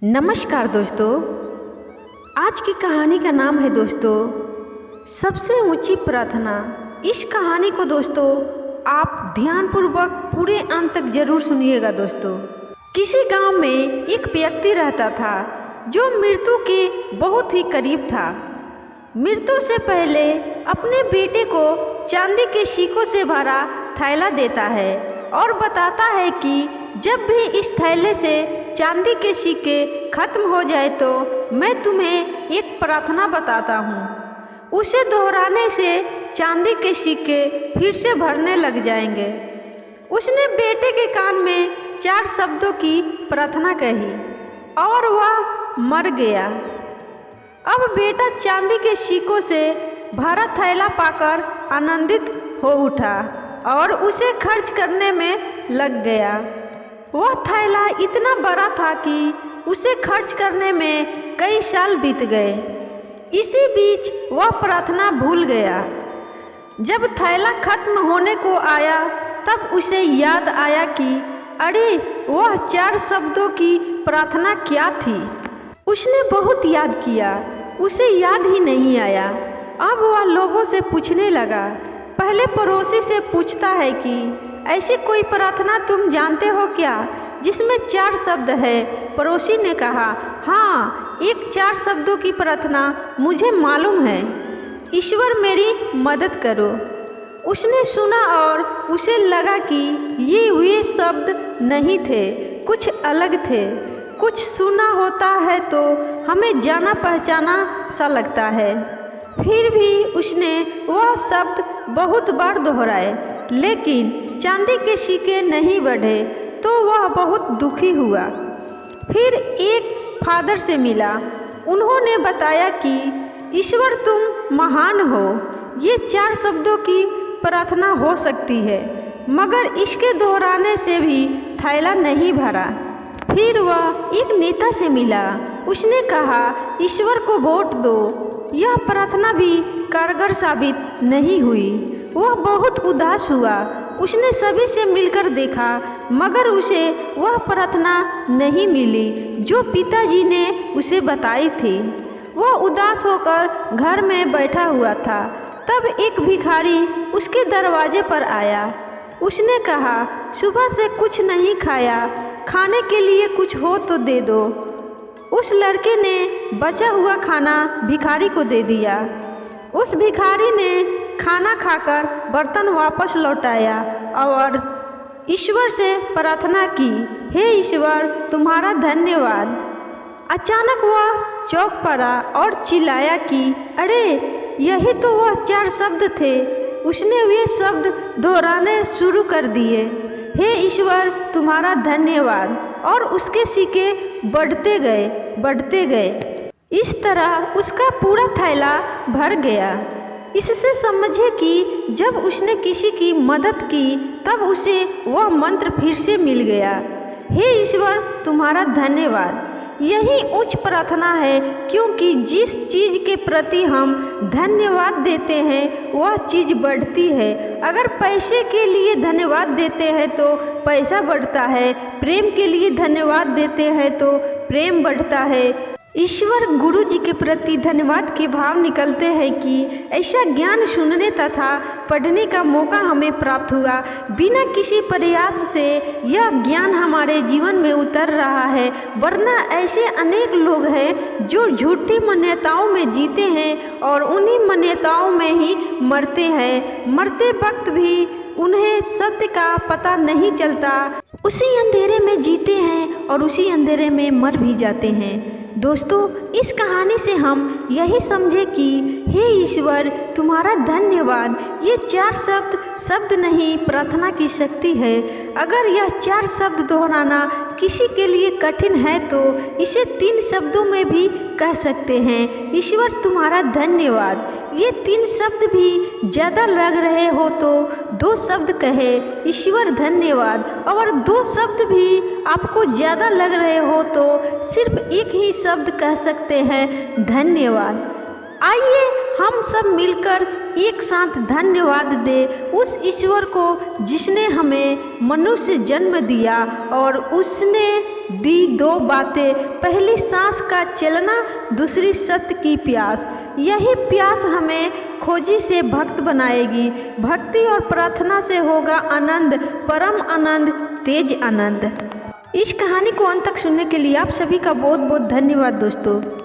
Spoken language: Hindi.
नमस्कार दोस्तों, आज की कहानी का नाम है दोस्तों सबसे ऊंची प्रार्थना। इस कहानी को दोस्तों आप ध्यानपूर्वक पूरे अंत तक जरूर सुनिएगा। दोस्तों, किसी गांव में एक व्यक्ति रहता था जो मृत्यु के बहुत ही करीब था। मृत्यु से पहले अपने बेटे को चांदी के सिक्कों से भरा थैला देता है और बताता है कि जब भी इस थैले से चांदी के सिक्के खत्म हो जाए तो मैं तुम्हें एक प्रार्थना बताता हूँ। उसे दोहराने से चांदी के सिक्के फिर से भरने लग जाएंगे। उसने बेटे के कान में 4 शब्दों की प्रार्थना कही और वह मर गया। अब बेटा चांदी के सिक्कों से भरा थैला पाकर आनंदित हो उठा और उसे खर्च करने में लग गया। वह थैला इतना बड़ा था कि उसे खर्च करने में कई साल बीत गए। इसी बीच वह प्रार्थना भूल गया। जब थैला खत्म होने को आया तब उसे याद आया कि अरे वह 4 शब्दों की प्रार्थना क्या थी। उसने बहुत याद किया, उसे याद ही नहीं आया। अब वह लोगों से पूछने लगा। पहले पड़ोसी से पूछता है कि ऐसी कोई प्रार्थना तुम जानते हो क्या जिसमें 4 शब्द है। पड़ोसी ने कहा, हाँ, एक 4 शब्दों की प्रार्थना मुझे मालूम है। ईश्वर मेरी मदद करो। उसने सुना और उसे लगा कि ये वे शब्द नहीं थे, कुछ अलग थे। कुछ सुना होता है तो हमें जाना पहचाना सा लगता है। फिर भी उसने वह शब्द बहुत बार दोहराए, लेकिन चांदी के सिक्के नहीं बढ़े तो वह बहुत दुखी हुआ। फिर एक फादर से मिला। उन्होंने बताया कि ईश्वर तुम महान हो। ये 4 शब्दों की प्रार्थना हो सकती है, मगर इसके दोहराने से भी थैला नहीं भरा। फिर वह एक नेता से मिला। उसने कहा, ईश्वर को वोट दो। यह प्रार्थना भी कारगर साबित नहीं हुई। वह बहुत उदास हुआ। उसने सभी से मिलकर देखा, मगर उसे वह प्रार्थना नहीं मिली जो पिताजी ने उसे बताई थी। वह उदास होकर घर में बैठा हुआ था। तब एक भिखारी उसके दरवाजे पर आया। उसने कहा, सुबह से कुछ नहीं खाया, खाने के लिए कुछ हो तो दे दो। उस लड़के ने बचा हुआ खाना भिखारी को दे दिया। उस भिखारी ने खाना खाकर बर्तन वापस लौटाया और ईश्वर से प्रार्थना की, हे ईश्वर तुम्हारा धन्यवाद। अचानक वह चौंक पड़ा और चिल्लाया कि अरे यही तो वह 4 शब्द थे। उसने वे शब्द दोहराने शुरू कर दिए, हे ईश्वर तुम्हारा धन्यवाद, और उसके सिक्के बढ़ते गए। इस तरह उसका पूरा थैला भर गया। इससे समझे कि जब उसने किसी की मदद की तब उसे वह मंत्र फिर से मिल गया, हे ईश्वर तुम्हारा धन्यवाद। यही उच्च प्रार्थना है, क्योंकि जिस चीज़ के प्रति हम धन्यवाद देते हैं वह चीज़ बढ़ती है। अगर पैसे के लिए धन्यवाद देते हैं तो पैसा बढ़ता है, प्रेम के लिए धन्यवाद देते हैं तो प्रेम बढ़ता है। ईश्वर गुरु जी के प्रति धन्यवाद के भाव निकलते हैं कि ऐसा ज्ञान सुनने तथा पढ़ने का मौका हमें प्राप्त हुआ। बिना किसी प्रयास से यह ज्ञान हमारे जीवन में उतर रहा है, वरना ऐसे अनेक लोग हैं जो झूठी मान्यताओं में जीते हैं और उन्हीं मान्यताओं में ही मरते हैं। मरते वक्त भी उन्हें सत्य का पता नहीं चलता। उसी अंधेरे में जीते हैं और उसी अंधेरे में मर भी जाते हैं। दोस्तों, इस कहानी से हम यही समझे कि हे ईश्वर तुम्हारा धन्यवाद। ये 4 शब्द नहीं, प्रार्थना की शक्ति है। अगर यह 4 शब्द दोहराना किसी के लिए कठिन है तो इसे 3 शब्दों में भी कह सकते हैं, ईश्वर तुम्हारा धन्यवाद। ये 3 शब्द भी ज़्यादा लग रहे हो तो 2 शब्द कहे, ईश्वर धन्यवाद। और 2 शब्द भी आपको ज़्यादा लग रहे हो तो सिर्फ एक ही शब्द कह सकते हैं, धन्यवाद। आइए हम सब मिलकर एक साथ धन्यवाद दें उस ईश्वर को जिसने हमें मनुष्य जन्म दिया और उसने दी दो बातें, पहली सांस का चलना, दूसरी सत्य की प्यास। यही प्यास हमें खोजी से भक्त बनाएगी। भक्ति और प्रार्थना से होगा आनंद, परम आनंद, तेज आनंद। इस कहानी को अंत तक सुनने के लिए आप सभी का बहुत बहुत धन्यवाद दोस्तों।